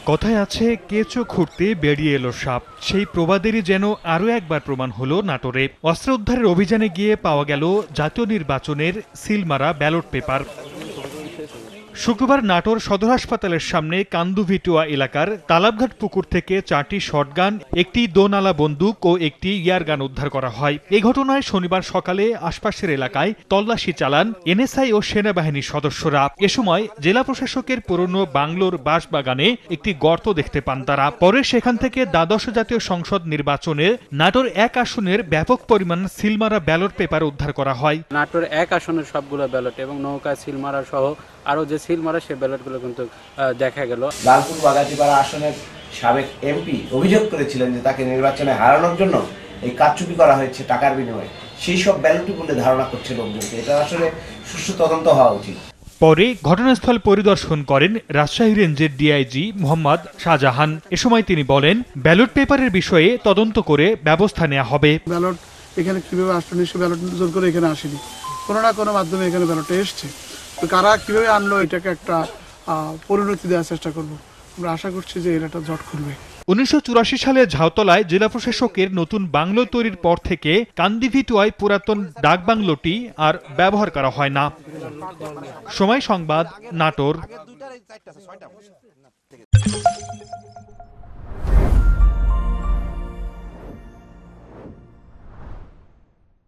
কথায় আছে কেঁচো খুঁড়তে বেরিয়ে এলো সাপ, সেই প্রবাদেরই যেন আরও একবার প্রমাণ হলো নাটোরে। অস্ত্র উদ্ধারের অভিযানে গিয়ে পাওয়া গেল জাতীয় নির্বাচনের সিলমারা ব্যালট পেপার। শুক্রবার নাটোর সদর হাসপাতালের সামনে কান্দুভিটুয়া এলাকার তালাবঘাট পুকুর থেকে 4টি শটগান, একটি দোনালা বন্দুক ও একটি ইয়ারগান উদ্ধার করা হয়। এই ঘটনায় শনিবার সকালে আশপাশের এলাকায় তল্লাশি চালান এনএসআই ও সেনাবাহিনীর সদস্যরা। এ সময় জেলা প্রশাসকের পুরনো বাংলোর বাঁশবাগানে একটি গর্ত দেখতে পান তারা। পরে সেখান থেকে দ্বাদশ জাতীয় সংসদ নির্বাচনে নাটোর 1 আসনের ব্যাপক পরিমাণ সিলমারা ব্যালট পেপার উদ্ধার করা হয়। নাটোর 1 আসনের সবগুলো ব্যালট এবং নৌকা সিলমারা সহ আরো যে সিলমারা সে ব্যালটগুলো কিন্তু দেখা গেল। লালপুর বাগাতিপাড়া আসনের সাবেক এমপি অভিযোগ করেছিলেন যে তাকে নির্বাচনে হারানোর জন্য এই কারচুপি করা হয়েছে টাকার বিনিময়ে। সেই সব ব্যালটই বলে ধারণা করছে লোকজনকে। এটা আসলে সুষ্ঠু তদন্ত হওয়া উচিত। পরে ঘটনাস্থল পরিদর্শন করেন রাজশাহী রেঞ্জের ডিআইজি মোহাম্মদ শাহজাহান। এ সময় তিনি বলেন, ব্যালট পেপারের বিষয়ে তদন্ত করে ব্যবস্থা নেওয়া হবে। ব্যালট এখানে কিভাবে আসলো, নিশ্চয় ব্যালট জোর করে এখানে আসেনি, কোনো না কোনো মাধ্যমে এখানে ব্যালটটা এসছে। তো কারা কিভাবে আনলো এটাকে একটা পরিণতি দেওয়ার চেষ্টা করব। আমরা আশা করছি যে এটা জট খুলবে। 1984 সালে ঝাউতলায় জেলা প্রশাসকের নতুন বাংলো তৈরির পর থেকে কান্দিভিটুয়ায় পুরাতন ডাক বাংলোটি আর ব্যবহার করা হয় না। সময় সংবাদ, নাটোর।